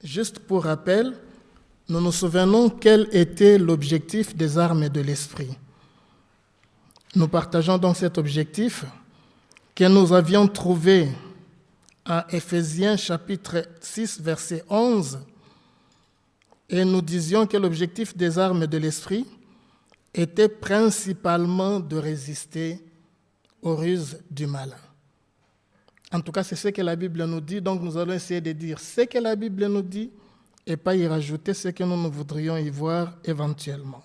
Juste pour rappel, nous nous souvenons quel était l'objectif des armes de l'esprit. Nous partageons donc cet objectif que nous avions trouvé à Éphésiens chapitre 6, verset 11, et nous disions que l'objectif des armes de l'esprit était principalement de résister aux ruses du malin. En tout cas, c'est ce que la Bible nous dit, donc nous allons essayer de dire ce que la Bible nous dit et pas y rajouter ce que nous voudrions y voir éventuellement.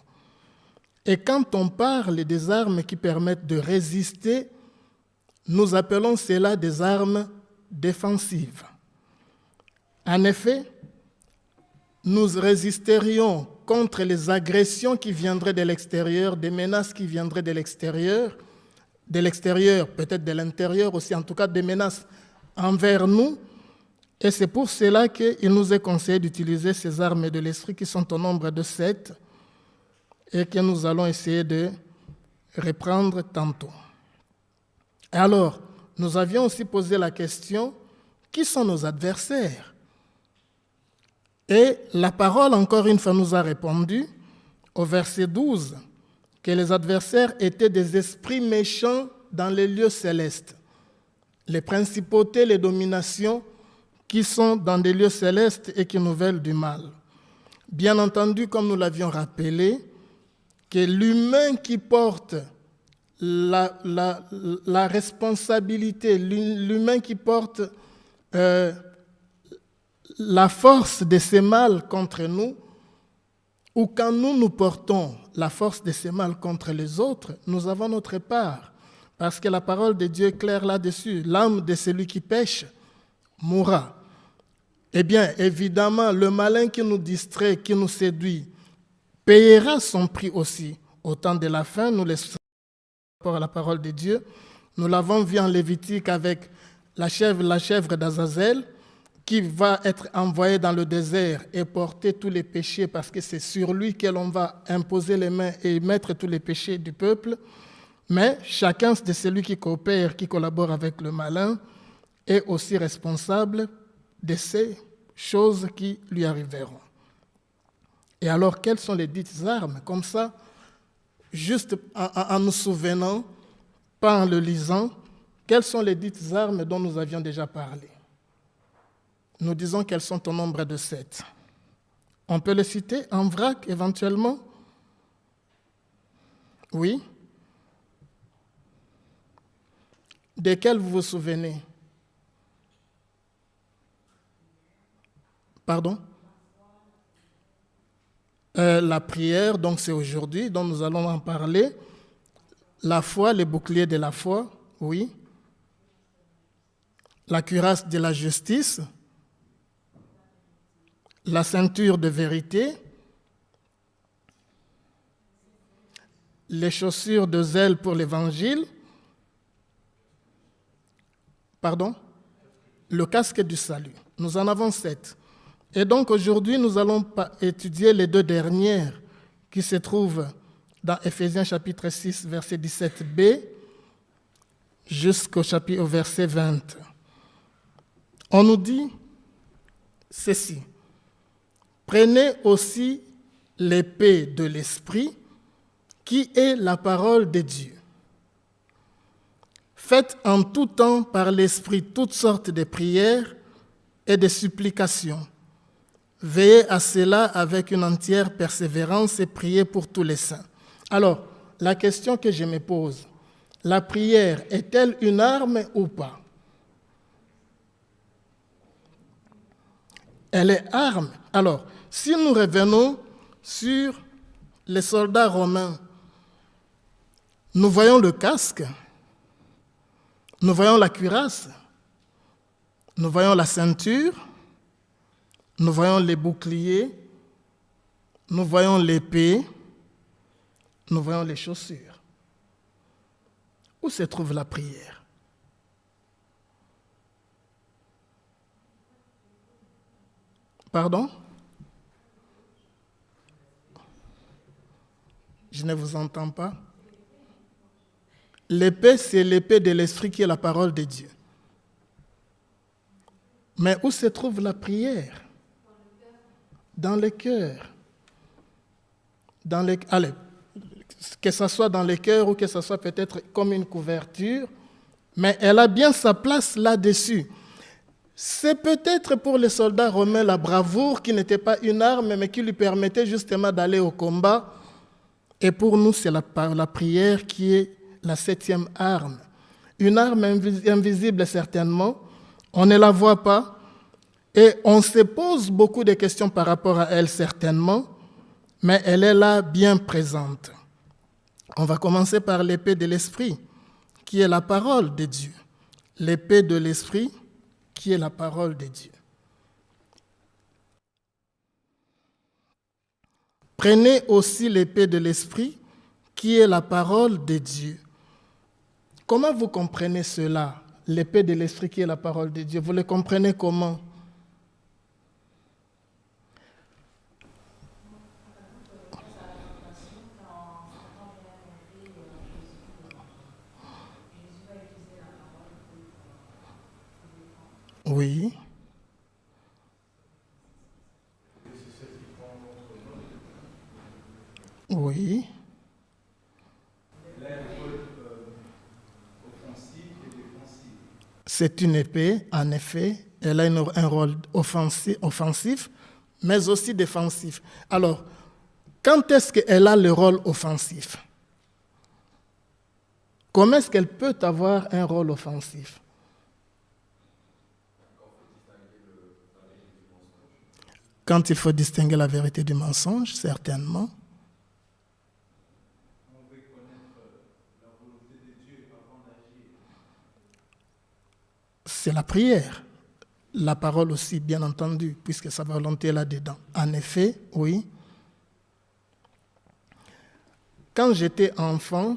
Et quand on parle des armes qui permettent de résister, nous appelons cela des armes défensives. En effet, nous résisterions contre les agressions qui viendraient de l'extérieur, des menaces qui viendraient de l'extérieur, peut-être de l'intérieur aussi, en tout cas des menaces envers nous. Et c'est pour cela qu'il nous est conseillé d'utiliser ces armes de l'esprit qui sont au nombre de 7 et que nous allons essayer de reprendre tantôt. Alors, nous avions aussi posé la question, qui sont nos adversaires? Et la parole, encore une fois, nous a répondu au verset 12 que les adversaires étaient des esprits méchants dans les lieux célestes. Les principautés, les dominations qui sont dans des lieux célestes et qui nous veulent du mal. Bien entendu, comme nous l'avions rappelé, que l'humain qui porte la responsabilité, l'humain qui porte la force de ces mal contre nous, ou quand nous portons la force de ces mal contre les autres, nous avons notre part. Parce que la parole de Dieu est claire là-dessus. L'âme de celui qui pêche mourra. Eh bien, évidemment, le malin qui nous distrait, qui nous séduit, payera son prix aussi. Au temps de la fin, nous laissons par rapport à la parole de Dieu. Nous l'avons vu en Lévitique avec la chèvre d'Azazel, qui va être envoyé dans le désert et porter tous les péchés, parce que c'est sur lui que l'on va imposer les mains et mettre tous les péchés du peuple. Mais chacun de celui qui coopère, qui collabore avec le malin, est aussi responsable de ces choses qui lui arriveront. Et alors, quelles sont les dites armes? Comme ça, juste en nous souvenant, pas en le lisant, quelles sont les dites armes dont nous avions déjà parlé? Nous disons qu'elles sont au nombre de 7. On peut les citer en vrac éventuellement? Oui? Desquelles vous vous souvenez? Pardon? La prière, donc c'est aujourd'hui, dont nous allons en parler. La foi, les boucliers de la foi, oui. La cuirasse de la justice. La ceinture de vérité. Les chaussures de zèle pour l'évangile. Pardon? Le casque du salut. Nous en avons 7. Et donc aujourd'hui, nous allons étudier les 2 dernières qui se trouvent dans Éphésiens chapitre 6, verset 17b, jusqu'au verset 20. On nous dit ceci. Prenez aussi l'épée de l'esprit, qui est la parole de Dieu. Faites en tout temps par l'esprit toutes sortes de prières et de supplications. Veillez à cela avec une entière persévérance et priez pour tous les saints. Alors, la question que je me pose, la prière est-elle une arme ou pas? Elle est arme. Alors, si nous revenons sur les soldats romains, nous voyons le casque, nous voyons la cuirasse, nous voyons la ceinture, nous voyons les boucliers, nous voyons l'épée, nous voyons les chaussures. Où se trouve la prière? Pardon? Je ne vous entends pas. L'épée, c'est l'épée de l'esprit qui est la parole de Dieu. Mais où se trouve la prière? dans les cœurs. Allez, que ce soit dans les cœurs ou que ce soit peut-être comme une couverture, mais elle a bien sa place là-dessus. C'est peut-être pour les soldats romains la bravoure qui n'était pas une arme, mais qui lui permettait justement d'aller au combat. Et pour nous, c'est la prière qui est la 7e arme. Une arme invisible certainement, on ne la voit pas, et on se pose beaucoup de questions par rapport à elle certainement, mais elle est là bien présente. On va commencer par l'épée de l'esprit, qui est la parole de Dieu. L'épée de l'esprit, qui est la parole de Dieu. Prenez aussi l'épée de l'esprit, qui est la parole de Dieu. Comment vous comprenez cela, l'épée de l'esprit qui est la parole de Dieu? Vous le comprenez comment? Oui. Oui. C'est une épée, en effet, elle a un rôle offensif, mais aussi défensif. Alors, quand est-ce qu'elle a le rôle offensif? Comment est-ce qu'elle peut avoir un rôle offensif? Quand il faut distinguer la vérité du mensonge, certainement. C'est la prière. La parole aussi, bien entendu, puisque sa volonté est là-dedans. En effet, oui. Quand j'étais enfant,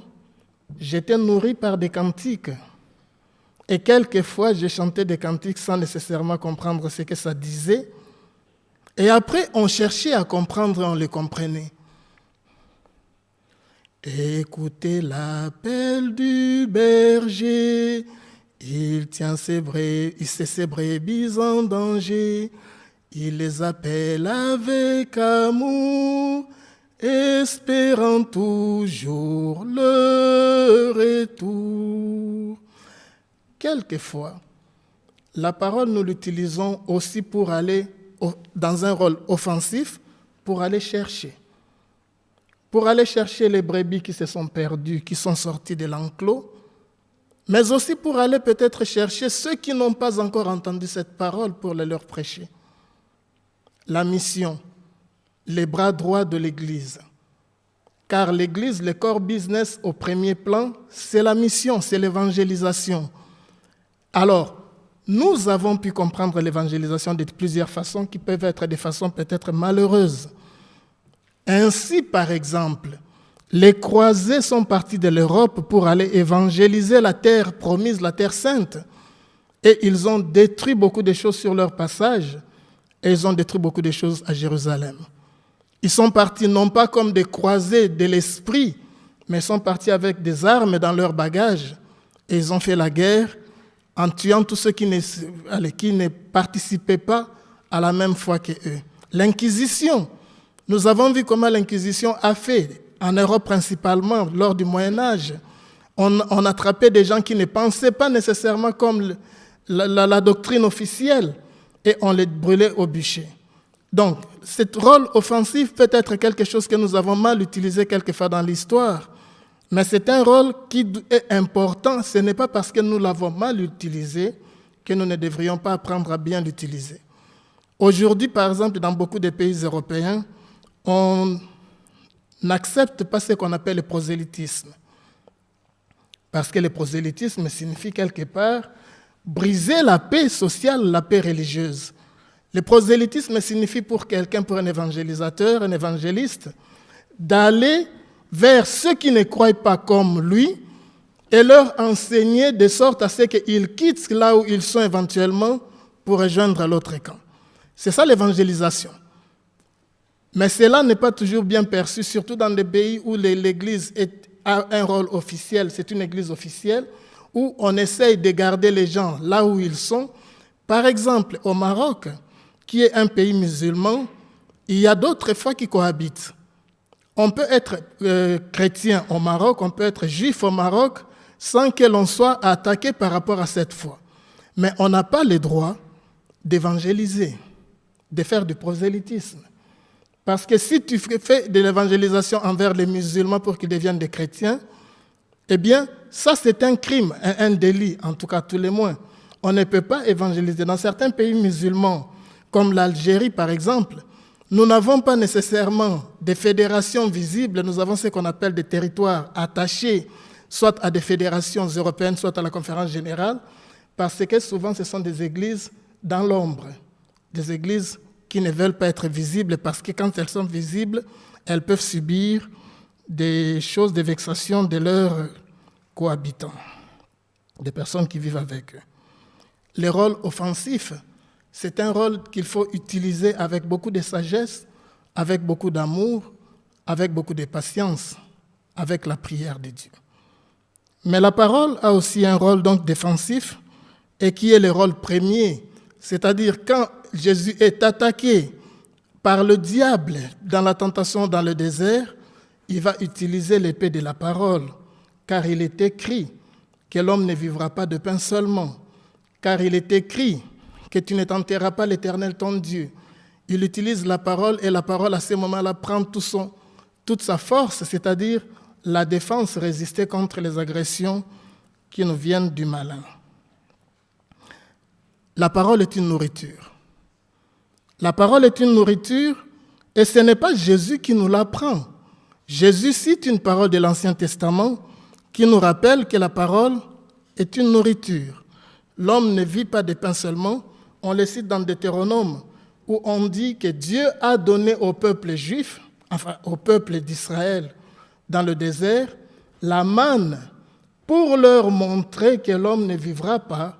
j'étais nourri par des cantiques. Et quelquefois, je chantais des cantiques sans nécessairement comprendre ce que ça disait. Et après, on cherchait à comprendre et on les comprenait. Écoutez l'appel du berger, il tient ses brebis en danger, il les appelle avec amour, espérant toujours le retour. Quelquefois, la parole, nous l'utilisons aussi pour aller dans un rôle offensif, pour aller chercher les brebis qui se sont perdues, qui sont sortis de l'enclos, mais aussi pour aller peut-être chercher ceux qui n'ont pas encore entendu cette parole pour les leur prêcher. La mission, les bras droits de l'Église. Car l'Église, le core business au premier plan, c'est la mission, c'est l'évangélisation. Alors, nous avons pu comprendre l'évangélisation de plusieurs façons qui peuvent être des façons peut-être malheureuses. Ainsi, par exemple, les croisés sont partis de l'Europe pour aller évangéliser la terre promise, la terre sainte. Et ils ont détruit beaucoup de choses sur leur passage et ils ont détruit beaucoup de choses à Jérusalem. Ils sont partis non pas comme des croisés de l'esprit, mais ils sont partis avec des armes dans leur bagage et ils ont fait la guerre en tuant tous ceux qui ne participaient pas à la même foi qu'eux. L'Inquisition, nous avons vu comment l'Inquisition a fait, en Europe principalement, lors du Moyen-Âge. On attrapait des gens qui ne pensaient pas nécessairement comme la doctrine officielle et on les brûlait au bûcher. Donc, ce rôle offensif peut être quelque chose que nous avons mal utilisé quelquefois dans l'histoire. Mais c'est un rôle qui est important. Ce n'est pas parce que nous l'avons mal utilisé que nous ne devrions pas apprendre à bien l'utiliser. Aujourd'hui, par exemple, dans beaucoup de pays européens, on n'accepte pas ce qu'on appelle le prosélytisme. Parce que le prosélytisme signifie quelque part briser la paix sociale, la paix religieuse. Le prosélytisme signifie pour quelqu'un, pour un évangélisateur, un évangéliste, d'aller vers ceux qui ne croient pas comme lui et leur enseigner de sorte à ce qu'ils quittent là où ils sont éventuellement pour rejoindre l'autre camp. C'est ça l'évangélisation. Mais cela n'est pas toujours bien perçu, surtout dans des pays où l'Église a un rôle officiel, c'est une Église officielle, où on essaye de garder les gens là où ils sont. Par exemple, au Maroc, qui est un pays musulman, il y a d'autres foi qui cohabitent. On peut être chrétien au Maroc, on peut être juif au Maroc, sans que l'on soit attaqué par rapport à cette foi. Mais on n'a pas le droit d'évangéliser, de faire du prosélytisme. Parce que si tu fais de l'évangélisation envers les musulmans pour qu'ils deviennent des chrétiens, eh bien, ça c'est un crime, un délit, en tout cas tous les moins. On ne peut pas évangéliser. Dans certains pays musulmans, comme l'Algérie par exemple, nous n'avons pas nécessairement des fédérations visibles, nous avons ce qu'on appelle des territoires attachés, soit à des fédérations européennes, soit à la conférence générale, parce que souvent ce sont des églises dans l'ombre, des églises qui ne veulent pas être visibles, parce que quand elles sont visibles, elles peuvent subir des choses, des vexations de leurs cohabitants, des personnes qui vivent avec eux. Le rôle offensif, c'est un rôle qu'il faut utiliser avec beaucoup de sagesse, avec beaucoup d'amour, avec beaucoup de patience, avec la prière de Dieu. Mais la parole a aussi un rôle donc défensif, et qui est le rôle premier, c'est-à-dire quand Jésus est attaqué par le diable dans la tentation dans le désert, il va utiliser l'épée de la parole, car il est écrit que l'homme ne vivra pas de pain seulement, car il est écrit que tu ne tenteras pas l'Éternel ton Dieu. Il utilise la parole et la parole à ce moment-là prend toute sa force, c'est-à-dire la défense, résister contre les agressions qui nous viennent du malin. La parole est une nourriture. La parole est une nourriture et ce n'est pas Jésus qui nous l'apprend. Jésus cite une parole de l'Ancien Testament qui nous rappelle que la parole est une nourriture. L'homme ne vit pas de pain seulement. On le cite dans Deutéronome où on dit que Dieu a donné au peuple juif, enfin au peuple d'Israël dans le désert, la manne pour leur montrer que l'homme ne vivra pas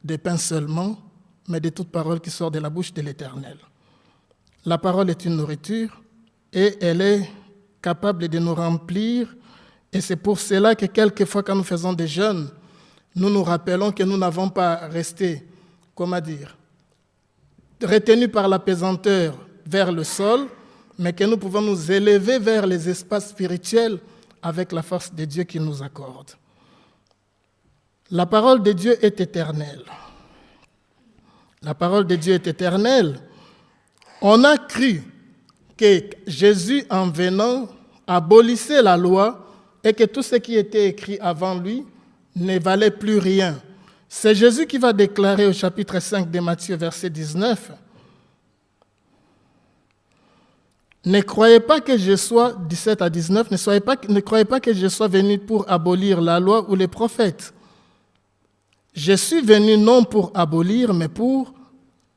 de pain seulement, mais de toute parole qui sort de la bouche de l'Éternel. La parole est une nourriture et elle est capable de nous remplir. Et c'est pour cela que quelquefois, quand nous faisons des jeûnes, nous nous rappelons que nous n'avons pas resté, retenus par la pesanteur vers le sol, mais que nous pouvons nous élever vers les espaces spirituels avec la force de Dieu qu'il nous accorde. La parole de Dieu est éternelle. La parole de Dieu est éternelle. On a cru que Jésus, en venant, abolissait la loi et que tout ce qui était écrit avant lui ne valait plus rien. C'est Jésus qui va déclarer au chapitre 5 de Matthieu, verset 19, « Ne croyez pas que je sois, 17 à 19, ne croyez pas que je sois venu pour abolir la loi ou les prophètes. Je suis venu non pour abolir, mais pour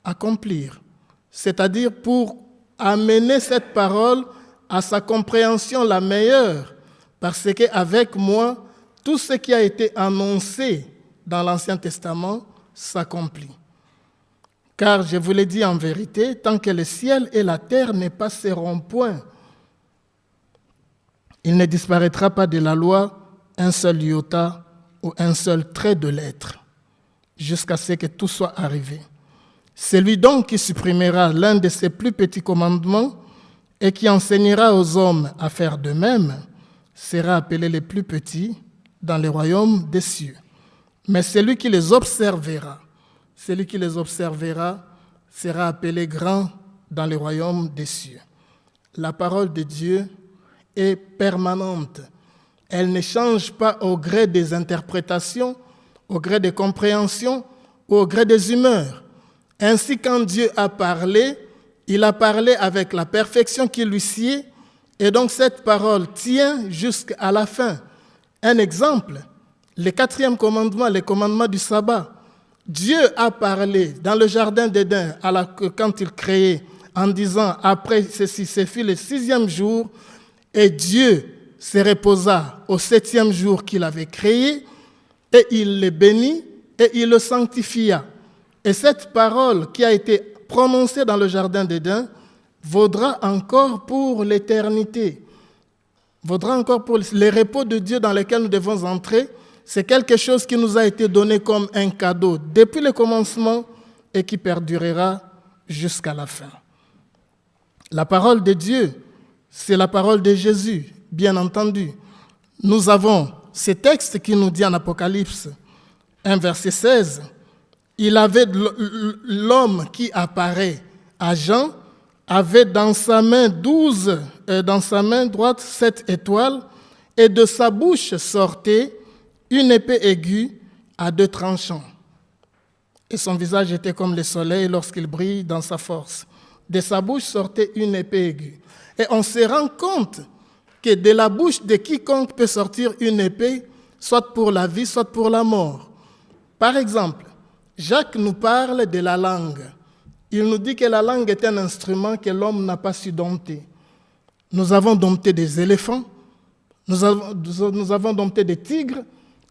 accomplir. » C'est-à-dire pour amener cette parole à sa compréhension la meilleure, parce qu'avec moi, tout ce qui a été annoncé dans l'Ancien Testament s'accomplit. Car je vous l'ai dit en vérité, tant que le ciel et la terre ne passeront point, il ne disparaîtra pas de la loi un seul iota ou un seul trait de lettre, jusqu'à ce que tout soit arrivé. Celui donc qui supprimera l'un de ses plus petits commandements et qui enseignera aux hommes à faire de même sera appelé le plus petit dans le royaume des cieux. Mais celui qui les observera sera appelé grand dans le royaume des cieux. La parole de Dieu est permanente. Elle ne change pas au gré des interprétations, au gré des compréhensions ou au gré des humeurs. Ainsi, quand Dieu a parlé, il a parlé avec la perfection qui lui sied, et donc cette parole tient jusqu'à la fin. Un exemple, le 4e commandement, le commandement du sabbat. Dieu a parlé dans le jardin d'Éden quand il créait, en disant, après ceci, c'est fut le 6e jour, et Dieu se reposa au 7e jour qu'il avait créé, et il le bénit, et il le sanctifia. Et cette parole qui a été prononcée dans le jardin d'Éden vaudra encore pour l'éternité, vaudra encore pour le repos de Dieu dans lequel nous devons entrer. C'est quelque chose qui nous a été donné comme un cadeau depuis le commencement et qui perdurera jusqu'à la fin. La parole de Dieu, c'est la parole de Jésus, bien entendu. Nous avons ce texte qui nous dit en Apocalypse 1, verset 16, il avait l'homme qui apparaît à Jean, avait dans sa main dans sa main droite 7 étoiles, et de sa bouche sortait une épée aiguë à 2 tranchants. Et son visage était comme le soleil lorsqu'il brille dans sa force. De sa bouche sortait une épée aiguë. Et on se rend compte que de la bouche de quiconque peut sortir une épée, soit pour la vie, soit pour la mort. Par exemple, Jacques nous parle de la langue. Il nous dit que la langue est un instrument que l'homme n'a pas su dompter. Nous avons dompté des éléphants, nous avons dompté des tigres.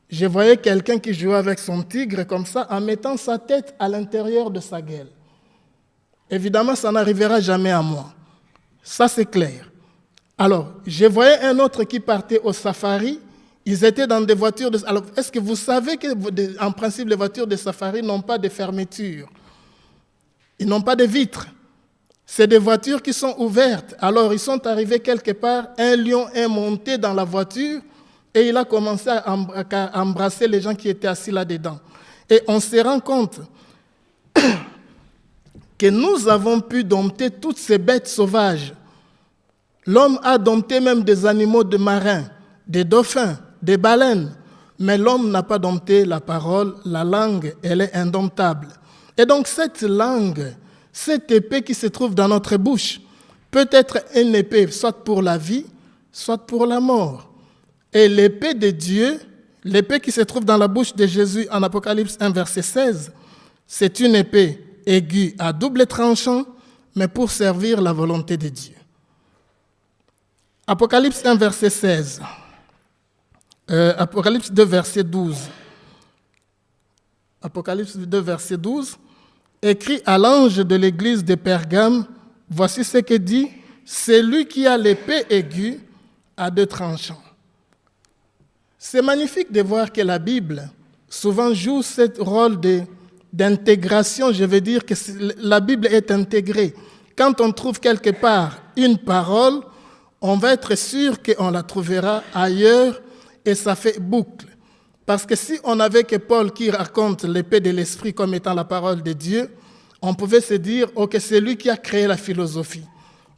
Je voyais quelqu'un qui jouait avec son tigre comme ça, en mettant sa tête à l'intérieur de sa gueule. Évidemment, ça n'arrivera jamais à moi. Ça, c'est clair. Alors, je voyais un autre qui partait au safari. Ils étaient dans des voitures de... Alors, est-ce que vous savez qu'en principe, les voitures de safari n'ont pas de fermeture? Ils n'ont pas de vitres. C'est des voitures qui sont ouvertes. Alors, ils sont arrivés quelque part. Un lion est monté dans la voiture et il a commencé à embrasser les gens qui étaient assis là-dedans. Et on se rend compte que nous avons pu dompter toutes ces bêtes sauvages. L'homme a dompté même des animaux de marins, des dauphins, des baleines. Mais l'homme n'a pas dompté la parole, la langue, elle est indomptable. Et donc cette langue, cette épée qui se trouve dans notre bouche, peut être une épée soit pour la vie, soit pour la mort. Et l'épée de Dieu, l'épée qui se trouve dans la bouche de Jésus en Apocalypse 1, verset 16, c'est une épée aiguë à double tranchant, mais pour servir la volonté de Dieu. Apocalypse 1, verset 16. Apocalypse 2, verset 12. Apocalypse 2, verset 12. Écrit à l'ange de l'église de Pergame, voici ce que dit, celui qui a l'épée aiguë à 2 tranchants. C'est magnifique de voir que la Bible souvent joue ce rôle d'intégration. Je veux dire que la Bible est intégrée. Quand on trouve quelque part une parole, on va être sûr qu'on la trouvera ailleurs et ça fait boucle. Parce que si on avait que Paul qui raconte l'épée de l'esprit comme étant la parole de Dieu, on pouvait se dire, ok, c'est lui qui a créé la philosophie.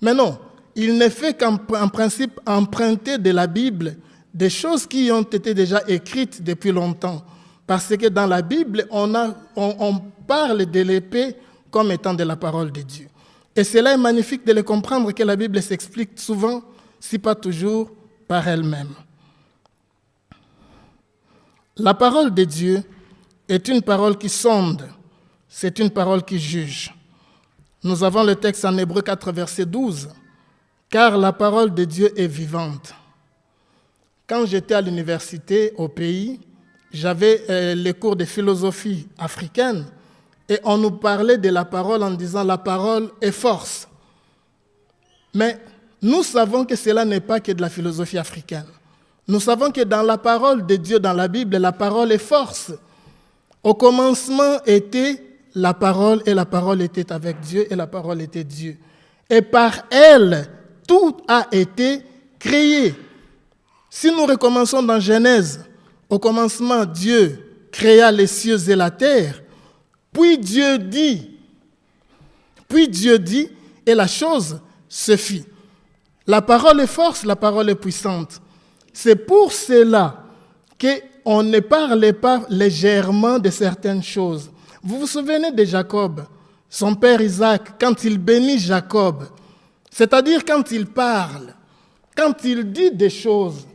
Mais non, il ne fait qu'en principe emprunter de la Bible des choses qui ont été déjà écrites depuis longtemps. Parce que dans la Bible, on parle de l'épée comme étant de la parole de Dieu. Et cela est magnifique de le comprendre que la Bible s'explique souvent, si pas toujours, par elle-même. La parole de Dieu est une parole qui sonde, c'est une parole qui juge. Nous avons le texte en Hébreux 4, verset 12. « Car la parole de Dieu est vivante. » Quand j'étais à l'université au pays, j'avais les cours de philosophie africaine et on nous parlait de la parole en disant « la parole est force ». Mais nous savons que cela n'est pas que de la philosophie africaine. Nous savons que dans la parole de Dieu, dans la Bible, la parole est force. Au commencement était la parole, et la parole était avec Dieu, et la parole était Dieu. Et par elle, tout a été créé. Si nous recommençons dans Genèse, au commencement, Dieu créa les cieux et la terre, puis Dieu dit, et la chose se fit. La parole est force, la parole est puissante. C'est pour cela qu'on ne parle pas légèrement de certaines choses. Vous vous souvenez de Jacob, son père Isaac, quand il bénit Jacob, c'est-à-dire quand il parle, quand il dit des choses,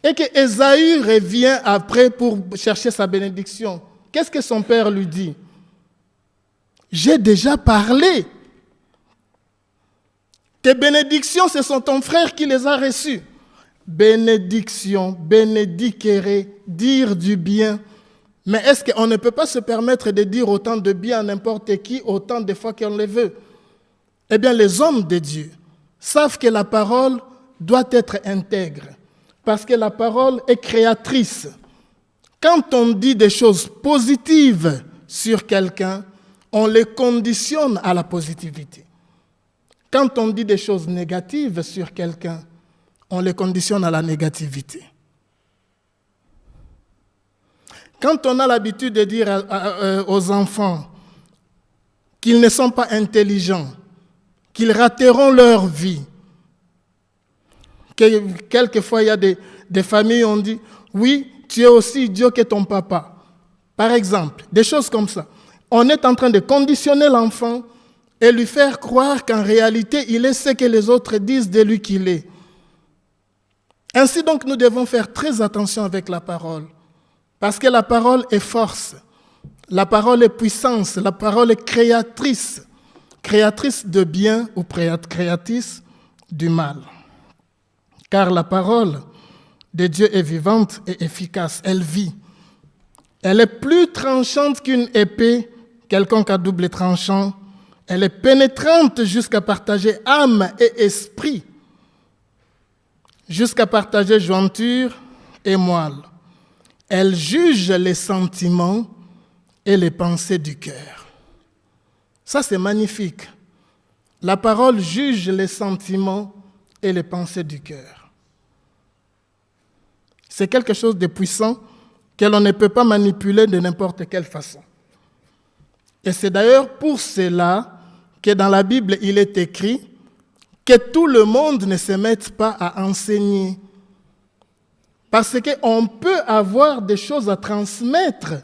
et que Ésaü revient après pour chercher sa bénédiction. Qu'est-ce que son père lui dit? J'ai déjà parlé. Tes bénédictions, ce sont ton frère qui les a reçues. Bénédiction, bénédicere, dire du bien. Mais est-ce qu'on ne peut pas se permettre de dire autant de bien à n'importe qui, autant de fois qu'on le veut? Eh bien, les hommes de Dieu savent que la parole doit être intègre, parce que la parole est créatrice. Quand on dit des choses positives sur quelqu'un, on les conditionne à la positivité. Quand on dit des choses négatives sur quelqu'un, on les conditionne à la négativité. Quand on a l'habitude de dire aux enfants qu'ils ne sont pas intelligents, qu'ils rateront leur vie, que quelquefois il y a des familles où on dit « Oui, tu es aussi idiot que ton papa ». Par exemple, des choses comme ça. On est en train de conditionner l'enfant et lui faire croire qu'en réalité, il est ce que les autres disent de lui qu'il est. Ainsi donc, nous devons faire très attention avec la parole. Parce que la parole est force, la parole est puissance, la parole est créatrice. Créatrice de bien ou créatrice du mal. Car la parole de Dieu est vivante et efficace, elle vit. Elle est plus tranchante qu'une épée, quelconque à double tranchant. Elle est pénétrante jusqu'à partager âme et esprit, jusqu'à partager jointure et moelle. Elle juge les sentiments et les pensées du cœur. Ça, c'est magnifique. La parole juge les sentiments et les pensées du cœur. C'est quelque chose de puissant que l'on ne peut pas manipuler de n'importe quelle façon. Et c'est d'ailleurs pour cela que dans la Bible, il est écrit que tout le monde ne se mette pas à enseigner. Parce qu'on peut avoir des choses à transmettre,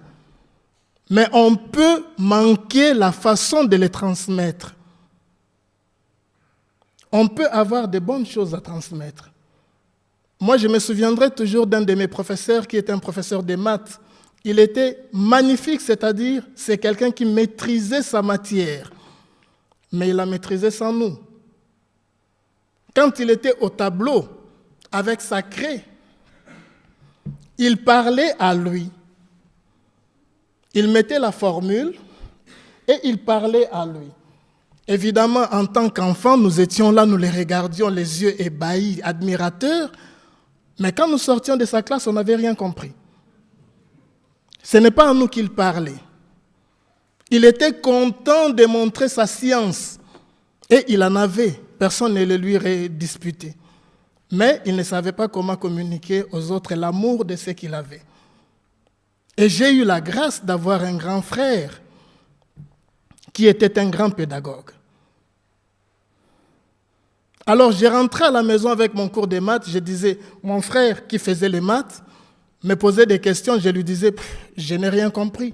mais on peut manquer la façon de les transmettre. On peut avoir de bonnes choses à transmettre. Moi, je me souviendrai toujours d'un de mes professeurs qui était un professeur de maths. Il était magnifique, c'est-à-dire c'est quelqu'un qui maîtrisait sa matière, mais il la maîtrisait sans nous. Quand il était au tableau avec sa craie, il parlait à lui. Il mettait la formule et il parlait à lui. Évidemment, en tant qu'enfants, nous étions là, nous les regardions, les yeux ébahis, admirateurs. Mais quand nous sortions de sa classe, on n'avait rien compris. Ce n'est pas à nous qu'il parlait. Il était content de montrer sa science. Et il en avait. Personne ne le lui disputait. Mais il ne savait pas comment communiquer aux autres l'amour de ce qu'il avait. Et j'ai eu la grâce d'avoir un grand frère qui était un grand pédagogue. Alors, je rentrais à la maison avec mon cours de maths, je disais, mon frère qui faisait les maths me posait des questions, je lui disais, je n'ai rien compris.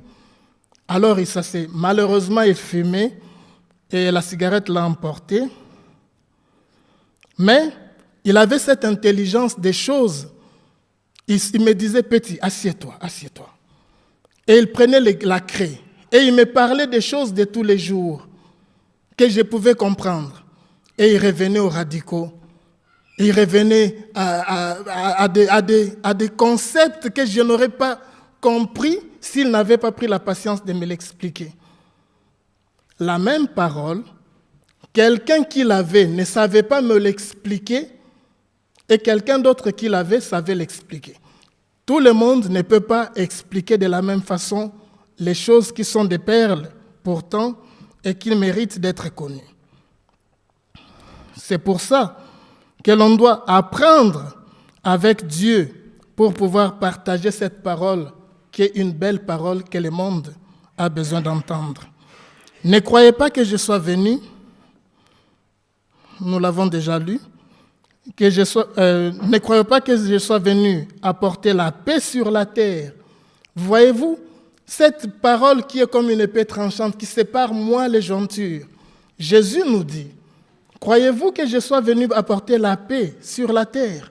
Alors, il s'asseyait. Malheureusement, il fumait et la cigarette l'a emporté. Mais il avait cette intelligence des choses. Il me disait, petit, assieds-toi, assieds-toi. Et il prenait la craie et il me parlait des choses de tous les jours que je pouvais comprendre. Et il revenait aux radicaux. Il revenait à des concepts que je n'aurais pas compris s'il n'avait pas pris la patience de me l'expliquer. La même parole, quelqu'un qui l'avait ne savait pas me l'expliquer et quelqu'un d'autre qui l'avait savait l'expliquer. Tout le monde ne peut pas expliquer de la même façon les choses qui sont des perles pourtant et qui méritent d'être connues. C'est pour ça que l'on doit apprendre avec Dieu pour pouvoir partager cette parole qui est une belle parole que le monde a besoin d'entendre. Ne croyez pas que je sois venu, nous l'avons déjà lu, ne croyez pas que je sois venu apporter la paix sur la terre. Voyez-vous, cette parole qui est comme une épée tranchante qui sépare moi les jointures. Jésus nous dit, croyez-vous que je sois venu apporter la paix sur la terre?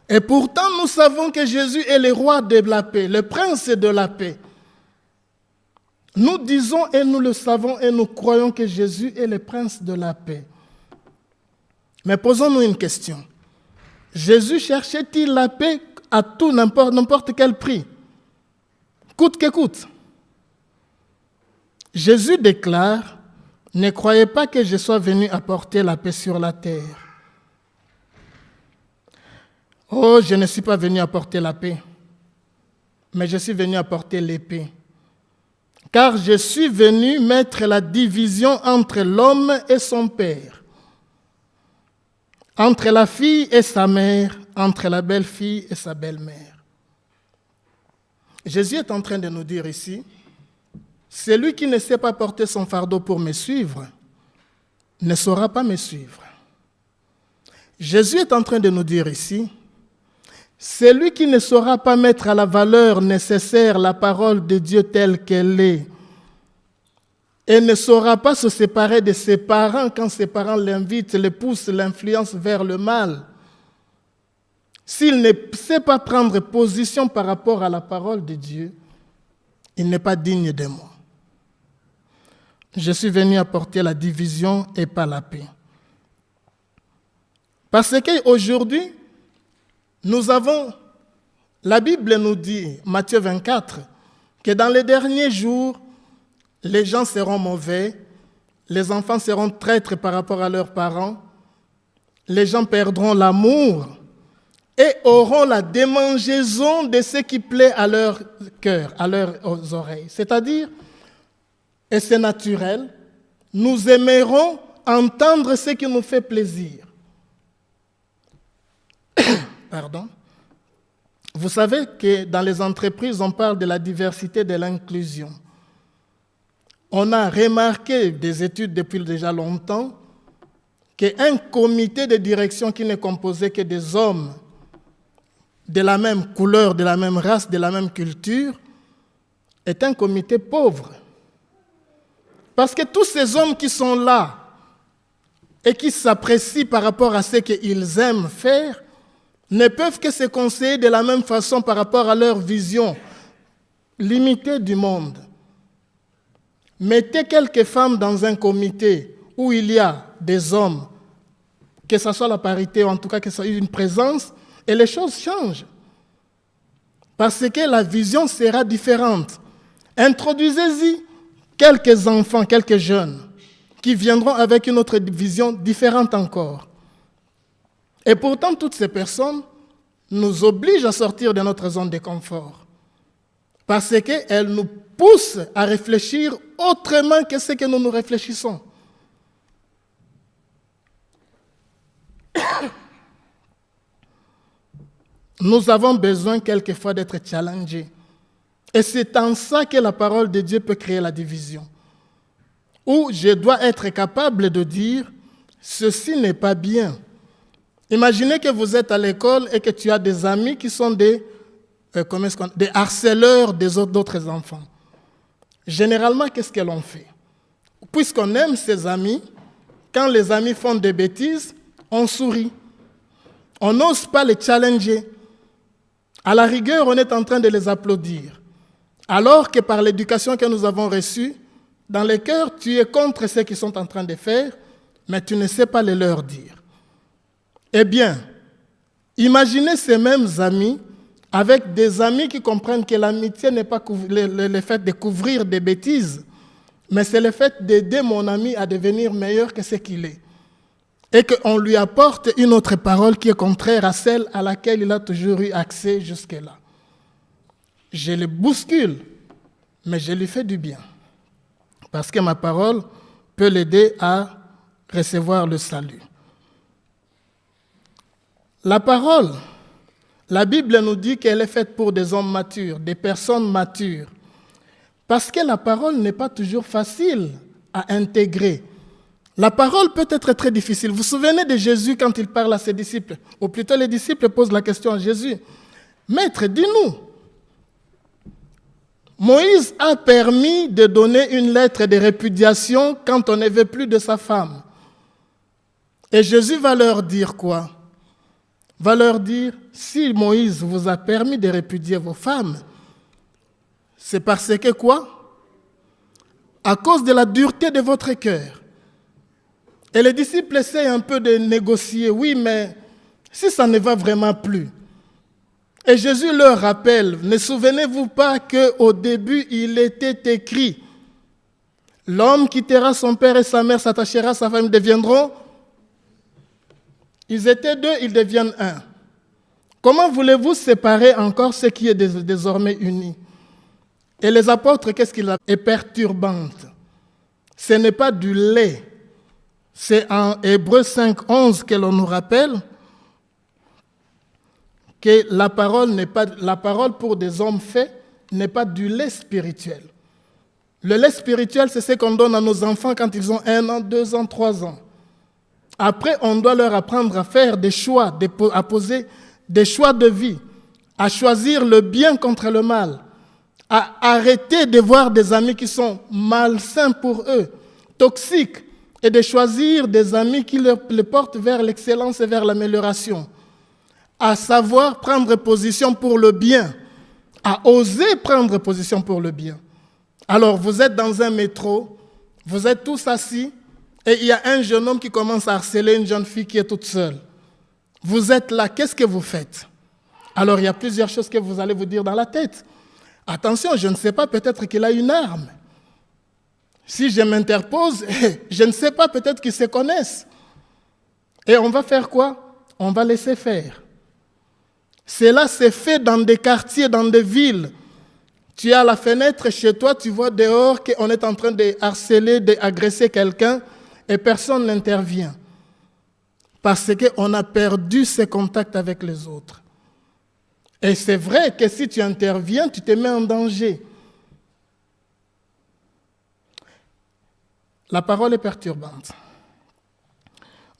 Et pourtant, nous savons que Jésus est le roi de la paix, le prince de la paix. Nous disons et nous le savons et nous croyons que Jésus est le prince de la paix. Mais posons-nous une question. Jésus cherchait-il la paix à tout, n'importe quel prix? Coûte que coûte. Jésus déclare, ne croyez pas que je sois venu apporter la paix sur la terre. Oh, je ne suis pas venu apporter la paix, mais je suis venu apporter l'épée. Car je suis venu mettre la division entre l'homme et son père. entre la fille et sa mère, entre la belle-fille et sa belle-mère. Jésus est en train de nous dire ici, celui qui ne sait pas porter son fardeau pour me suivre, ne saura pas me suivre. Jésus est en train de nous dire ici, celui qui ne saura pas mettre à la valeur nécessaire la parole de Dieu telle qu'elle est, et ne saura pas se séparer de ses parents quand ses parents l'invitent, le poussent, l'influencent vers le mal, s'il ne sait pas prendre position par rapport à la parole de Dieu, il n'est pas digne de moi. Je suis venu apporter la division et pas la paix. Parce qu'aujourd'hui, la Bible nous dit, Matthieu 24, que dans les derniers jours, les gens seront mauvais, les enfants seront traîtres par rapport à leurs parents, les gens perdront l'amour et auront la démangeaison de ce qui plaît à leur cœur, à leurs oreilles. C'est-à-dire, et c'est naturel, nous aimerons entendre ce qui nous fait plaisir. Pardon. Vous savez que dans les entreprises, on parle de la diversité, de l'inclusion. On a remarqué des études depuis déjà longtemps qu'un comité de direction qui n'est composé que des hommes de la même couleur, de la même race, de la même culture, est un comité pauvre. Parce que tous ces hommes qui sont là et qui s'apprécient par rapport à ce qu'ils aiment faire, ne peuvent que se conseiller de la même façon par rapport à leur vision limitée du monde. Mettez quelques femmes dans un comité où il y a des hommes, que ce soit la parité ou en tout cas que ce soit une présence, et les choses changent. Parce que la vision sera différente. Introduisez-y quelques enfants, quelques jeunes, qui viendront avec une autre vision différente encore. Et pourtant, toutes ces personnes nous obligent à sortir de notre zone de confort. Parce qu'elles nous poussent à réfléchir autrement que ce que nous réfléchissons. Nous avons besoin quelquefois d'être challengés. Et c'est en ça que la parole de Dieu peut créer la division. Où je dois être capable de dire, ceci n'est pas bien. Imaginez que vous êtes à l'école et que tu as des amis qui sont des harceleurs d'autres enfants. Généralement, qu'est-ce que l'on fait? Puisqu'on aime ses amis, quand les amis font des bêtises, on sourit. On n'ose pas les challenger. À la rigueur, on est en train de les applaudir. Alors que par l'éducation que nous avons reçue, dans le cœur, tu es contre ce qu'ils sont en train de faire, mais tu ne sais pas les leur dire. Eh bien, imaginez ces mêmes amis avec des amis qui comprennent que l'amitié n'est pas le fait de couvrir des bêtises, mais c'est le fait d'aider mon ami à devenir meilleur que ce qu'il est. Et qu'on lui apporte une autre parole qui est contraire à celle à laquelle il a toujours eu accès jusque-là. Je le bouscule, mais je lui fais du bien. Parce que ma parole peut l'aider à recevoir le salut. La parole, la Bible nous dit qu'elle est faite pour des hommes matures, des personnes matures. Parce que la parole n'est pas toujours facile à intégrer. La parole peut être très difficile. Vous vous souvenez de Jésus quand il parle à ses disciples? Ou plutôt les disciples posent la question à Jésus. Maître, dis-nous. Moïse a permis de donner une lettre de répudiation quand on ne veut plus de sa femme. Et Jésus va leur dire quoi? Va leur dire, si Moïse vous a permis de répudier vos femmes, c'est parce que quoi? À cause de la dureté de votre cœur. Et les disciples essaient un peu de négocier. Oui, mais si ça ne va vraiment plus. Et Jésus leur rappelle, ne souvenez-vous pas qu'au début, il était écrit, l'homme quittera son père et sa mère, s'attachera à sa femme, deviendront. Ils étaient deux, ils deviennent un. Comment voulez-vous séparer encore ce qui est désormais uni? Et les apôtres, qu'est-ce qu'il a? Est perturbante. Ce n'est pas du lait. C'est en Hébreux 5:11 que l'on nous rappelle que la parole pour des hommes faits n'est pas du lait spirituel. Le lait spirituel, c'est ce qu'on donne à nos enfants quand ils ont 1 an, 2 ans, 3 ans. Après, on doit leur apprendre à faire des choix, à poser des choix de vie, à choisir le bien contre le mal, à arrêter de voir des amis qui sont malsains pour eux, toxiques, et de choisir des amis qui les portent vers l'excellence et vers l'amélioration, à savoir prendre position pour le bien, à oser prendre position pour le bien. Alors, vous êtes dans un métro, vous êtes tous assis, et il y a un jeune homme qui commence à harceler une jeune fille qui est toute seule. Vous êtes là, qu'est-ce que vous faites? Alors, il y a plusieurs choses que vous allez vous dire dans la tête. Attention, je ne sais pas, peut-être qu'il a une arme. Si je m'interpose, je ne sais pas, peut-être qu'ils se connaissent. Et on va faire quoi? On va laisser faire. Cela s'est fait dans des quartiers, dans des villes. Tu es à la fenêtre chez toi, tu vois dehors qu'on est en train de harceler, d'agresser quelqu'un et personne n'intervient. Parce qu'on a perdu ce contact avec les autres. Et c'est vrai que si tu interviens, tu te mets en danger. La parole est perturbante.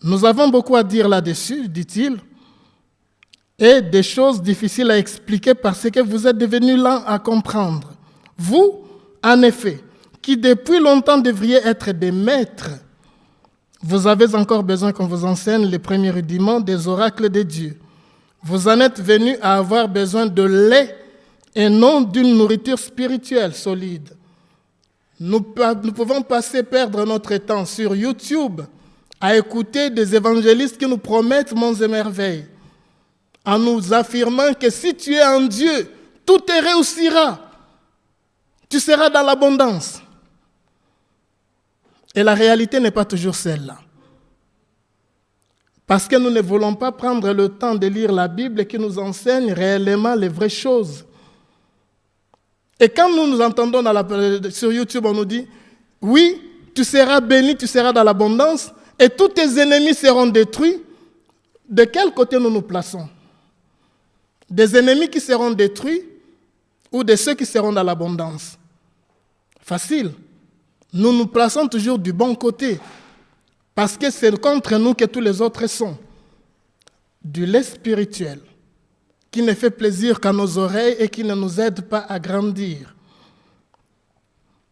Nous avons beaucoup à dire là-dessus, dit-il, et des choses difficiles à expliquer parce que vous êtes devenus lents à comprendre. Vous, en effet, qui depuis longtemps devriez être des maîtres, vous avez encore besoin qu'on vous enseigne les premiers rudiments des oracles de Dieu. Vous en êtes venus à avoir besoin de lait et non d'une nourriture spirituelle solide. Nous pouvons perdre notre temps sur YouTube à écouter des évangélistes qui nous promettent monts et merveilles, en nous affirmant que si tu es en Dieu, tout te réussira. Tu seras dans l'abondance. Et la réalité n'est pas toujours celle-là. Parce que nous ne voulons pas prendre le temps de lire la Bible qui nous enseigne réellement les vraies choses. Et quand nous entendons sur YouTube, on nous dit, oui, tu seras béni, tu seras dans l'abondance, et tous tes ennemis seront détruits. De quel côté nous nous plaçons? Des ennemis qui seront détruits ou de ceux qui seront dans l'abondance? Facile. Nous nous plaçons toujours du bon côté, parce que c'est contre nous que tous les autres sont. Du lait spirituel, qui ne fait plaisir qu'à nos oreilles et qui ne nous aide pas à grandir.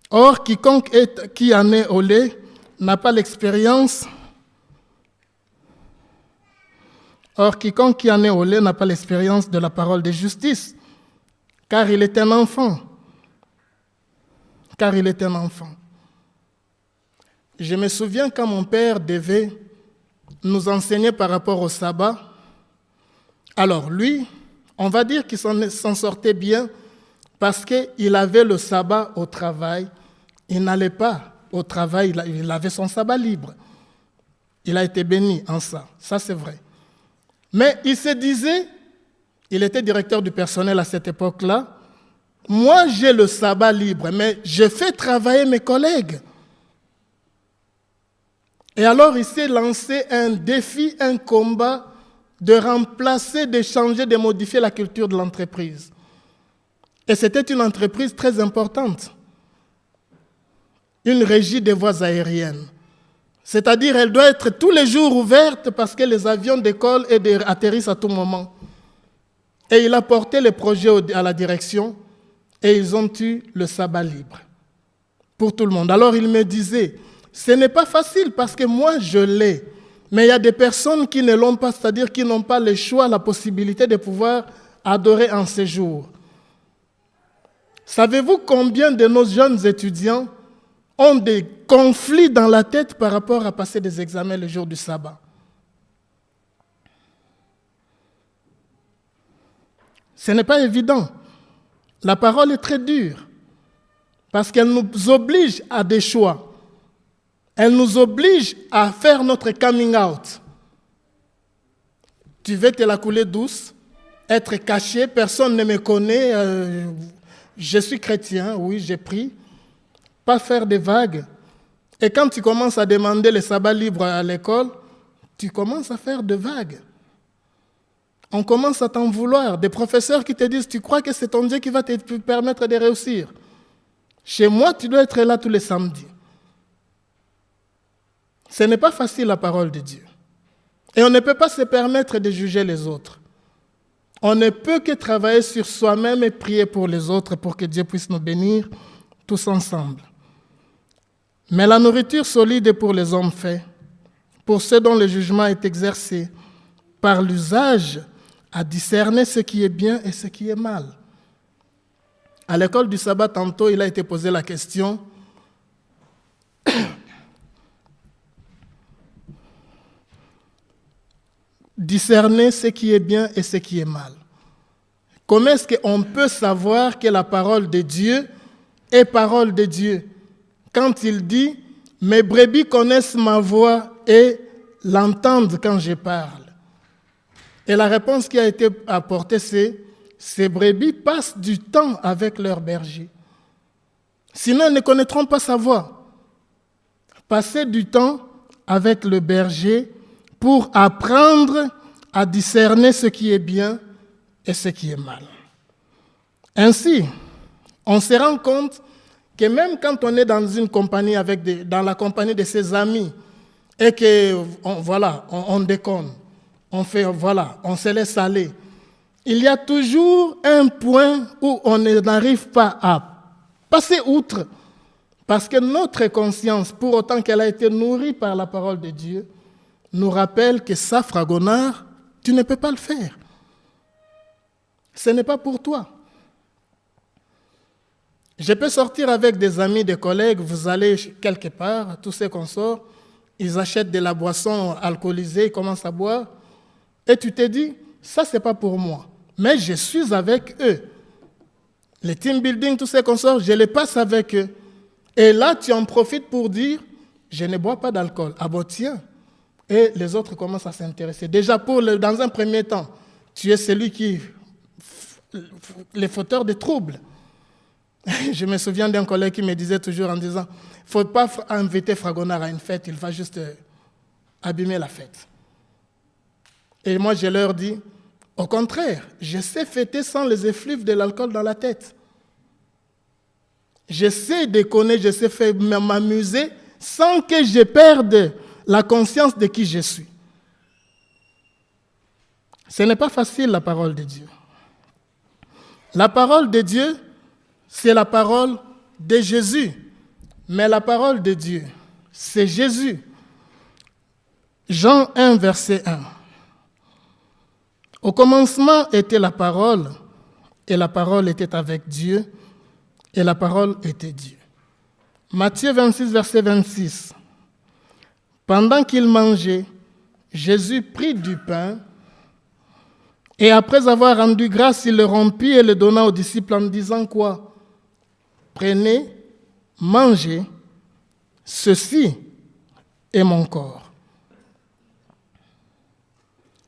Or, quiconque qui en est au lait n'a pas l'expérience. Or, quiconque qui en est au lait n'a pas l'expérience de la parole de justice, car il est un enfant. Car il est un enfant. Je me souviens quand mon père devait nous enseigner par rapport au sabbat. Alors lui, on va dire qu'il s'en sortait bien parce qu'il avait le sabbat au travail. Il n'allait pas au travail, il avait son sabbat libre. Il a été béni en ça, ça c'est vrai. Mais il se disait, il était directeur du personnel à cette époque-là, moi j'ai le sabbat libre, mais je fais travailler mes collègues. Et alors il s'est lancé un défi, un combat de remplacer, de changer, de modifier la culture de l'entreprise. Et c'était une entreprise très importante. Une régie des voies aériennes. C'est-à-dire, elle doit être tous les jours ouverte parce que les avions décollent et atterrissent à tout moment. Et il a porté le projet à la direction et ils ont eu le sabbat libre pour tout le monde. Alors il me disait, ce n'est pas facile parce que moi je l'ai. Mais il y a des personnes qui ne l'ont pas, c'est-à-dire qui n'ont pas le choix, la possibilité de pouvoir adorer en ces jours. Savez-vous combien de nos jeunes étudiants ont des conflits dans la tête par rapport à passer des examens le jour du sabbat? Ce n'est pas évident. La parole est très dure parce qu'elle nous oblige à des choix. Elle nous oblige à faire notre coming out. Tu veux te la couler douce, être caché, personne ne me connaît, je suis chrétien, oui, j'ai pris. Pas faire des vagues. Et quand tu commences à demander le sabbat libre à l'école, tu commences à faire de vagues. On commence à t'en vouloir. Des professeurs qui te disent, tu crois que c'est ton Dieu qui va te permettre de réussir. Chez moi, tu dois être là tous les samedis. Ce n'est pas facile la parole de Dieu. Et on ne peut pas se permettre de juger les autres. On ne peut que travailler sur soi-même et prier pour les autres pour que Dieu puisse nous bénir tous ensemble. Mais la nourriture solide est pour les hommes faits, pour ceux dont le jugement est exercé, par l'usage à discerner ce qui est bien et ce qui est mal. À l'école du sabbat, tantôt, il a été posé la question discerner ce qui est bien et ce qui est mal. Comment est-ce qu'on peut savoir que la parole de Dieu est parole de Dieu quand il dit « Mes brebis connaissent ma voix et l'entendent quand je parle ». Et la réponse qui a été apportée, c'est « Ces brebis passent du temps avec leur berger. Sinon, elles ne connaîtront pas sa voix. » Passer du temps avec le berger pour apprendre à discerner ce qui est bien et ce qui est mal. Ainsi, on se rend compte que même quand on est dans une compagnie, dans la compagnie de ses amis, et on déconne, on se laisse aller, il y a toujours un point où on n'arrive pas à passer outre, parce que notre conscience, pour autant qu'elle a été nourrie par la parole de Dieu, nous rappelle que ça, Fragonard, tu ne peux pas le faire. Ce n'est pas pour toi. Je peux sortir avec des amis, des collègues, vous allez quelque part, tous ces qu'on sort, ils achètent de la boisson alcoolisée, ils commencent à boire, et tu te dis, ça c'est pas pour moi, mais je suis avec eux. Les team building, tous ces qu'on sort, je les passe avec eux. Et là, tu en profites pour dire, je ne bois pas d'alcool. Ah bon, tiens. Et les autres commencent à s'intéresser. Déjà, dans un premier temps, tu es celui qui les fauteurs de troubles. Je me souviens d'un collègue qui me disait toujours en disant, il ne faut pas inviter Fragonard à une fête, il va juste abîmer la fête. Et moi, je leur dis, au contraire, je sais fêter sans les effluves de l'alcool dans la tête. Je sais déconner, je sais m'amuser sans que je perde la conscience de qui je suis. Ce n'est pas facile, la parole de Dieu. La parole de Dieu, c'est la parole de Jésus. Mais la parole de Dieu, c'est Jésus. Jean 1, verset 1. Au commencement était la parole, et la parole était avec Dieu, et la parole était Dieu. Matthieu 26, verset 26. Pendant qu'il mangeait, Jésus prit du pain, et après avoir rendu grâce, il le rompit et le donna aux disciples en disant quoi? Prenez, mangez, ceci est mon corps.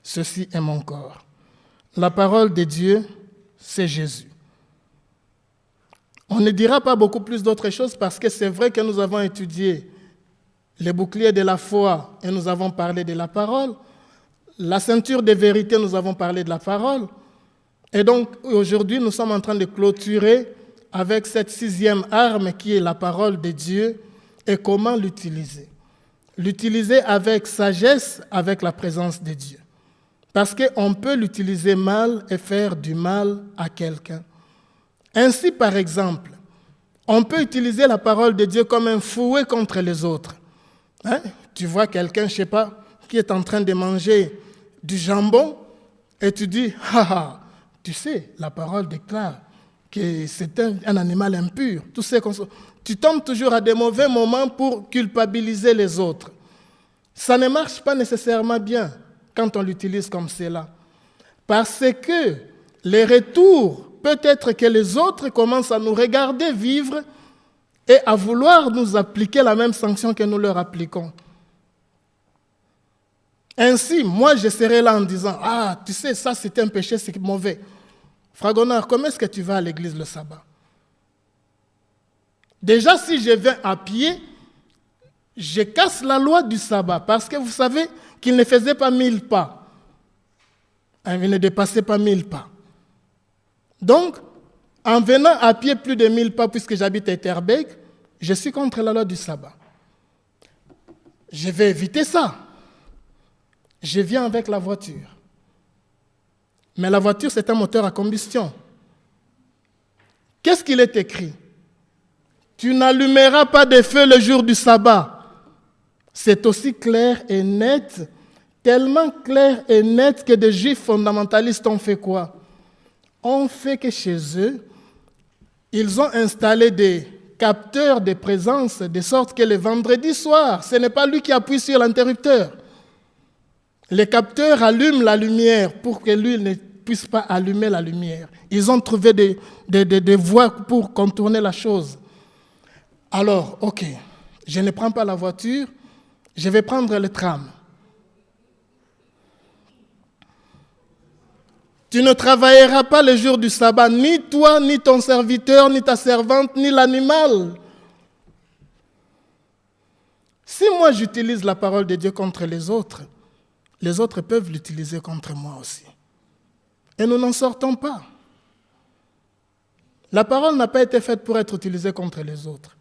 Ceci est mon corps. La parole de Dieu, c'est Jésus. On ne dira pas beaucoup plus d'autres choses parce que c'est vrai que nous avons étudié les boucliers de la foi et nous avons parlé de la parole. La ceinture de vérité, nous avons parlé de la parole. Et donc aujourd'hui, nous sommes en train de clôturer avec cette 6e arme qui est la parole de Dieu et comment l'utiliser. L'utiliser avec sagesse, avec la présence de Dieu. Parce qu'on peut l'utiliser mal et faire du mal à quelqu'un. Ainsi, par exemple, on peut utiliser la parole de Dieu comme un fouet contre les autres. Tu vois quelqu'un, je ne sais pas, qui est en train de manger du jambon et tu dis, tu sais, la parole déclare que c'est un animal impur. Tu tombes toujours à des mauvais moments pour culpabiliser les autres. Ça ne marche pas nécessairement bien quand on l'utilise comme cela. Parce que les retours, peut-être que les autres commencent à nous regarder vivre et à vouloir nous appliquer la même sanction que nous leur appliquons. Ainsi, moi, je serai là en disant, tu sais, ça c'est un péché, c'est mauvais. Fragonard, comment est-ce que tu vas à l'église le sabbat? Déjà, si je viens à pied, je casse la loi du sabbat parce que vous savez qu'il ne faisait pas 1000 pas. Il ne dépassait pas 1000 pas. Donc, en venant à pied plus de 1000 pas, puisque j'habite à Etterbeek, je suis contre la loi du sabbat. Je vais éviter ça. Je viens avec la voiture. Mais la voiture, c'est un moteur à combustion. Qu'est-ce qu'il est écrit? Tu n'allumeras pas de feu le jour du sabbat. C'est aussi clair et net, tellement clair et net que des juifs fondamentalistes ont fait quoi? On fait que chez eux, ils ont installé des capteurs de présence, de sorte que le vendredi soir, ce n'est pas lui qui appuie sur l'interrupteur. Les capteurs allument la lumière pour que lui ne puisse pas allumer la lumière. Ils ont trouvé des voies pour contourner la chose. Alors, ok, je ne prends pas la voiture, je vais prendre le tram. Tu ne travailleras pas le jour du sabbat, ni toi, ni ton serviteur, ni ta servante, ni l'animal. Si moi j'utilise la parole de Dieu contre les autres peuvent l'utiliser contre moi aussi. Et nous n'en sortons pas. La parole n'a pas été faite pour être utilisée contre les autres.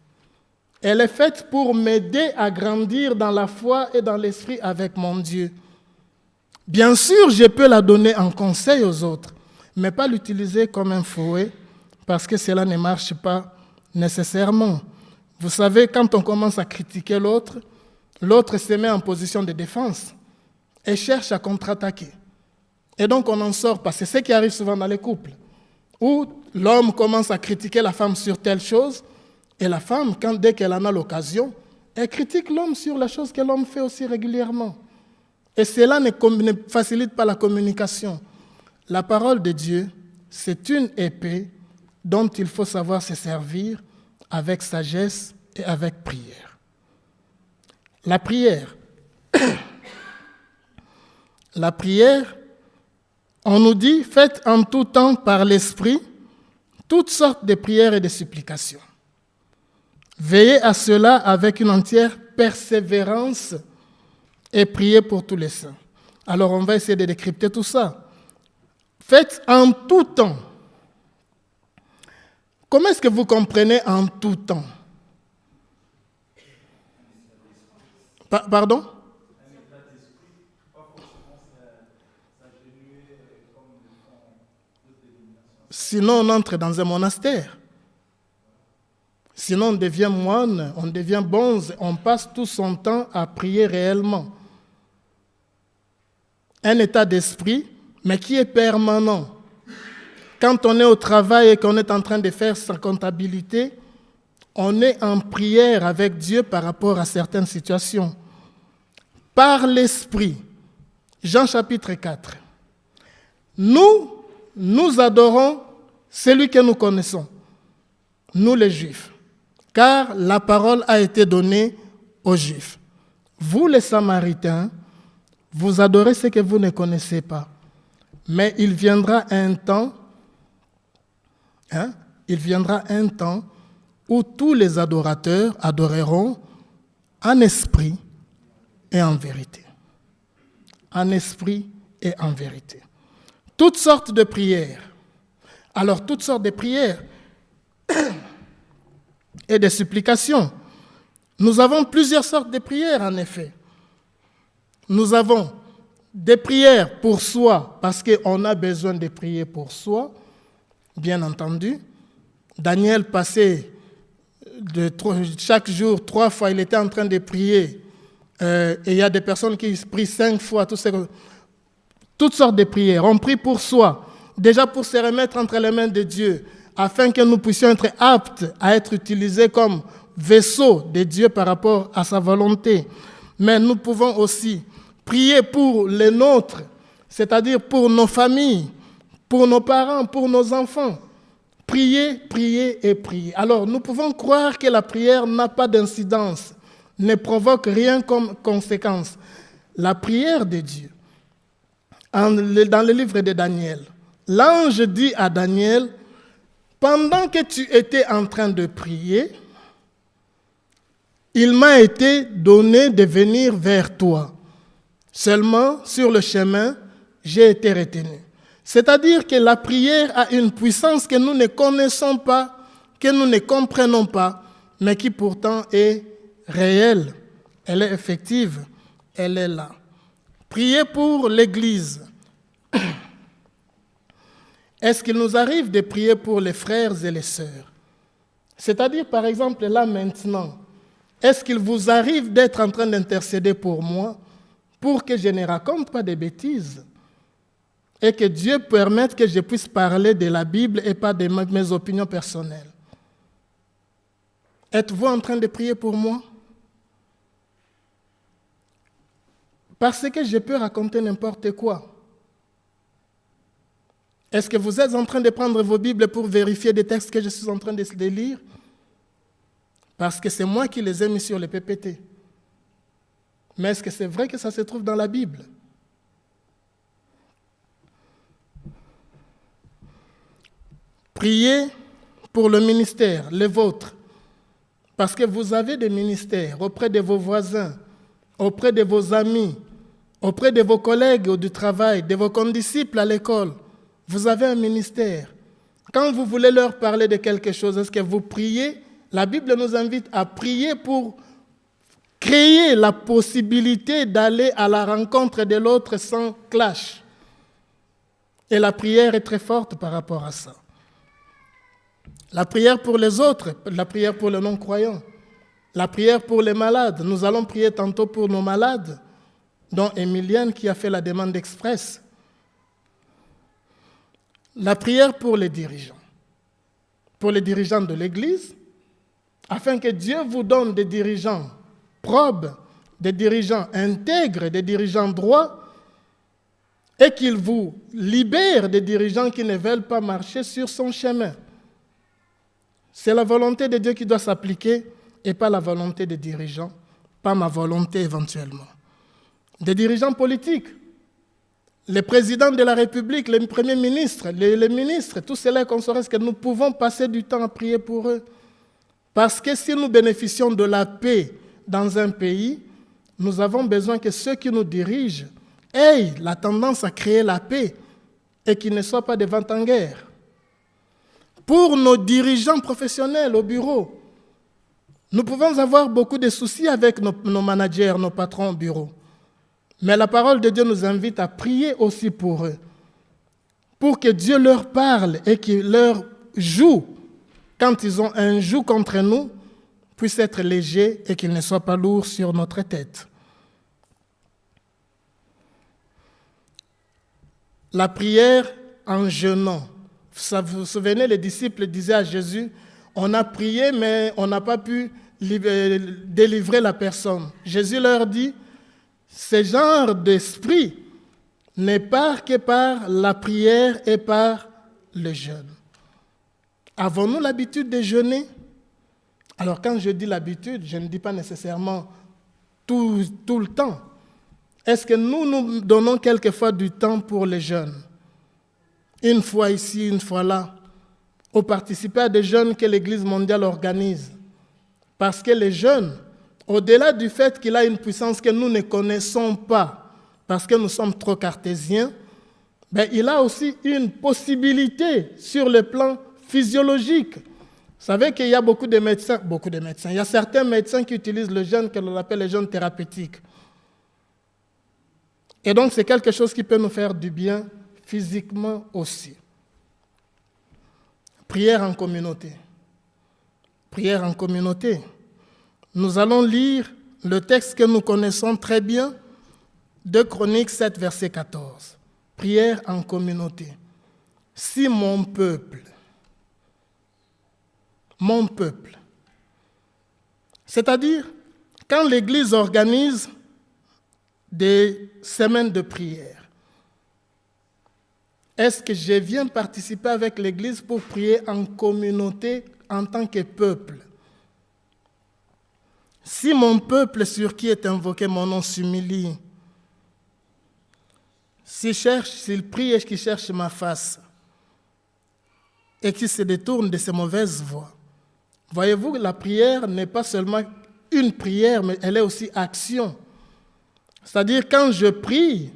Elle est faite pour m'aider à grandir dans la foi et dans l'esprit avec mon Dieu. Bien sûr, je peux la donner en conseil aux autres, mais pas l'utiliser comme un fouet, parce que cela ne marche pas nécessairement. Vous savez, quand on commence à critiquer l'autre se met en position de défense et cherche à contre-attaquer. Et donc on n'en sort pas. C'est ce qui arrive souvent dans les couples, où l'homme commence à critiquer la femme sur telle chose, et la femme, dès qu'elle en a l'occasion, elle critique l'homme sur la chose que l'homme fait aussi régulièrement. Et cela ne facilite pas la communication. La parole de Dieu, c'est une épée dont il faut savoir se servir avec sagesse et avec prière. La prière. La prière, on nous dit, faites en tout temps par l'Esprit toutes sortes de prières et de supplications. Veillez à cela avec une entière persévérance et priez pour tous les saints. Alors on va essayer de décrypter tout ça. Faites en tout temps. Comment est-ce que vous comprenez en tout temps? Pardon? Sinon on entre dans un monastère. Sinon on devient moine, on devient bonze, on passe tout son temps à prier réellement. Un état d'esprit, mais qui est permanent. Quand on est au travail et qu'on est en train de faire sa comptabilité, on est en prière avec Dieu par rapport à certaines situations. Par l'Esprit, Jean chapitre 4. Nous adorons celui que nous connaissons, nous les Juifs, car la parole a été donnée aux Juifs. Vous les Samaritains, vous adorez ce que vous ne connaissez pas. Mais il viendra un temps où tous les adorateurs adoreront en esprit et en vérité. En esprit et en vérité. Toutes sortes de prières. Alors, toutes sortes de prières et de supplications. Nous avons plusieurs sortes de prières, en effet. Nous avons des prières pour soi, parce qu'on a besoin de prier pour soi, bien entendu. Daniel passait chaque jour 3 fois, il était en train de prier. Et il y a des personnes qui prient 5 fois. Toutes sortes de prières. On prie pour soi, déjà pour se remettre entre les mains de Dieu, afin que nous puissions être aptes à être utilisés comme vaisseaux de Dieu par rapport à sa volonté. Mais nous pouvons aussi prier pour les nôtres, c'est-à-dire pour nos familles, pour nos parents, pour nos enfants. Prier, prier et prier. Alors, nous pouvons croire que la prière n'a pas d'incidence, ne provoque rien comme conséquence. La prière de Dieu, dans le livre de Daniel, l'ange dit à Daniel, pendant que tu étais en train de prier, il m'a été donné de venir vers toi. Seulement, sur le chemin, j'ai été retenu. C'est-à-dire que la prière a une puissance que nous ne connaissons pas, que nous ne comprenons pas, mais qui pourtant est réelle, elle est effective, elle est là. Prier pour l'Église. Est-ce qu'il nous arrive de prier pour les frères et les sœurs? C'est-à-dire, par exemple, là maintenant, est-ce qu'il vous arrive d'être en train d'intercéder pour moi pour que je ne raconte pas des bêtises et que Dieu permette que je puisse parler de la Bible et pas de mes opinions personnelles? Êtes-vous en train de prier pour moi? Parce que je peux raconter n'importe quoi. Est-ce que vous êtes en train de prendre vos Bibles pour vérifier des textes que je suis en train de lire? Parce que c'est moi qui les ai mis sur le PPT. Mais est-ce que c'est vrai que ça se trouve dans la Bible? Priez pour le ministère, le vôtre. Parce que vous avez des ministères auprès de vos voisins, auprès de vos amis, auprès de vos collègues du travail, de vos condisciples à l'école. Vous avez un ministère. Quand vous voulez leur parler de quelque chose, est-ce que vous priez? La Bible nous invite à prier pour créer la possibilité d'aller à la rencontre de l'autre sans clash. Et la prière est très forte par rapport à ça. La prière pour les autres, la prière pour les non-croyants, la prière pour les malades. Nous allons prier tantôt pour nos malades, dont Emilienne qui a fait la demande express. La prière pour les dirigeants de l'Église, afin que Dieu vous donne des dirigeants probes, des dirigeants intègres, des dirigeants droits, et qu'il vous libère des dirigeants qui ne veulent pas marcher sur son chemin. C'est la volonté de Dieu qui doit s'appliquer et pas la volonté des dirigeants, pas ma volonté éventuellement. Des dirigeants politiques, les présidents de la République, les premiers ministres, les ministres, tous ceux-là qu'on saurait que nous pouvons passer du temps à prier pour eux. Parce que si nous bénéficions de la paix dans un pays, nous avons besoin que ceux qui nous dirigent aient la tendance à créer la paix et qu'ils ne soient pas des vents en guerre. Pour nos dirigeants professionnels au bureau, nous pouvons avoir beaucoup de soucis avec nos managers, nos patrons au bureau. Mais la parole de Dieu nous invite à prier aussi pour eux, pour que Dieu leur parle et qu'il leur joue, quand ils ont un joug contre nous, puisse être léger et qu'il ne soit pas lourd sur notre tête. La prière en jeûnant. Vous vous souvenez, les disciples disaient à Jésus, on a prié, mais on n'a pas pu délivrer la personne. Jésus leur dit, ce genre d'esprit n'est pas que par la prière et par le jeûne. Avons-nous l'habitude de jeûner? Alors quand je dis l'habitude, je ne dis pas nécessairement tout le temps. Est-ce que nous donnons quelquefois du temps pour le jeûne? Une fois ici, une fois là, ou participer à des jeûnes que l'Église mondiale organise. Parce que le jeûne, au-delà du fait qu'il a une puissance que nous ne connaissons pas, parce que nous sommes trop cartésiens, il a aussi une possibilité sur le plan physiologique. Vous savez qu'il y a beaucoup de médecins, il y a certains médecins qui utilisent le jeûne que l'on appelle le jeûne thérapeutique. Et donc c'est quelque chose qui peut nous faire du bien physiquement aussi. Prière en communauté. Prière en communauté. Nous allons lire le texte que nous connaissons très bien, 2 Chroniques 7, verset 14. Prière en communauté. Si mon peuple, c'est-à-dire quand l'Église organise des semaines de prière, est-ce que je viens participer avec l'Église pour prier en communauté en tant que peuple? Si mon peuple sur qui est invoqué mon nom s'humilie, s'il prie et qu'il cherche ma face, et qu'il se détourne de ses mauvaises voies, voyez-vous, la prière n'est pas seulement une prière, mais elle est aussi action. C'est-à-dire, quand je prie,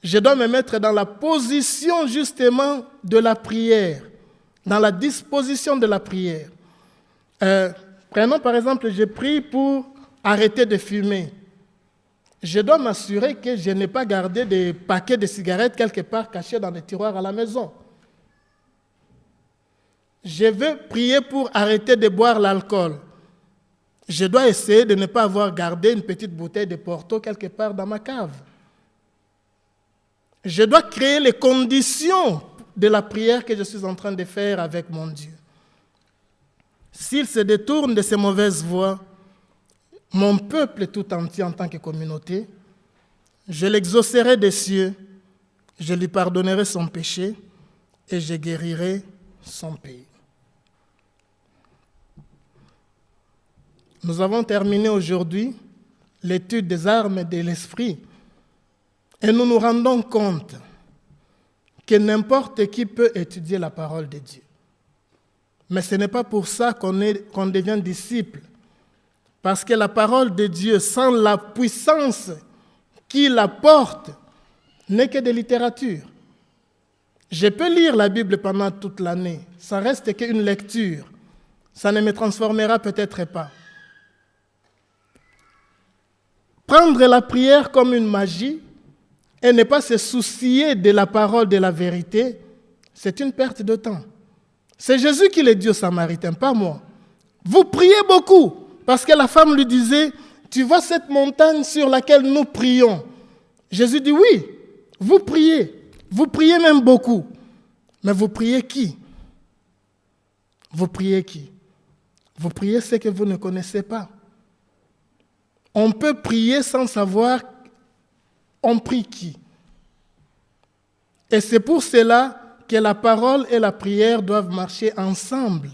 je dois me mettre dans la position justement de la prière, dans la disposition de la prière. Prenons par exemple, je prie pour arrêter de fumer. Je dois m'assurer que je n'ai pas gardé des paquets de cigarettes quelque part cachés dans des tiroirs à la maison. Je veux prier pour arrêter de boire l'alcool. Je dois essayer de ne pas avoir gardé une petite bouteille de Porto quelque part dans ma cave. Je dois créer les conditions de la prière que je suis en train de faire avec mon Dieu. S'il se détourne de ces mauvaises voies, mon peuple tout entier en tant que communauté, je l'exaucerai des cieux, je lui pardonnerai son péché et je guérirai son pays. Nous avons terminé aujourd'hui l'étude des armes de l'esprit et nous nous rendons compte que n'importe qui peut étudier la parole de Dieu. Mais ce n'est pas pour ça qu'on devient disciple. Parce que la parole de Dieu, sans la puissance qui la porte, n'est que de littérature. Je peux lire la Bible pendant toute l'année. Ça reste qu'une lecture. Ça ne me transformera peut-être pas. Prendre la prière comme une magie et ne pas se soucier de la parole de la vérité, c'est une perte de temps. C'est Jésus qui est Dieu samaritain, pas moi. Vous priez beaucoup, parce que la femme lui disait, tu vois cette montagne sur laquelle nous prions. Jésus dit, oui, vous priez même beaucoup. Mais vous priez qui? Vous priez qui? Vous priez ce que vous ne connaissez pas. On peut prier sans savoir on prie qui. Et c'est pour cela que la parole et la prière doivent marcher ensemble.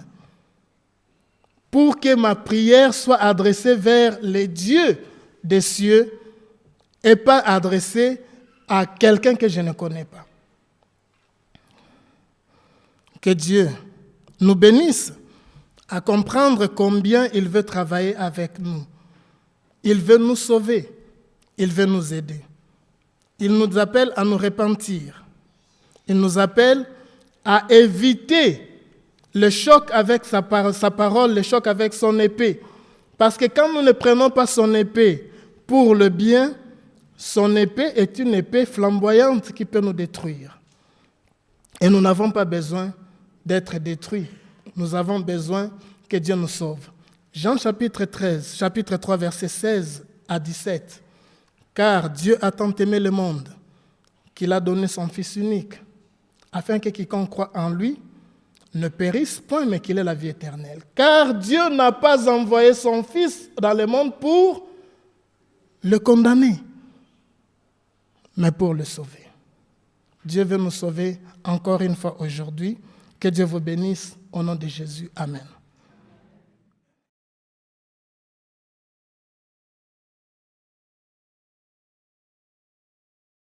Pour que ma prière soit adressée vers les dieux des cieux et pas adressée à quelqu'un que je ne connais pas. Que Dieu nous bénisse à comprendre combien il veut travailler avec nous. Il veut nous sauver. Il veut nous aider. Il nous appelle à nous repentir. Il nous appelle à éviter le choc avec sa parole, le choc avec son épée. Parce que quand nous ne prenons pas son épée pour le bien, son épée est une épée flamboyante qui peut nous détruire. Et nous n'avons pas besoin d'être détruits. Nous avons besoin que Dieu nous sauve. Jean chapitre 3, versets 16 à 17. Car Dieu a tant aimé le monde qu'il a donné son Fils unique, afin que quiconque croit en lui ne périsse point, mais qu'il ait la vie éternelle. Car Dieu n'a pas envoyé son Fils dans le monde pour le condamner, mais pour le sauver. Dieu veut nous sauver encore une fois aujourd'hui. Que Dieu vous bénisse au nom de Jésus. Amen.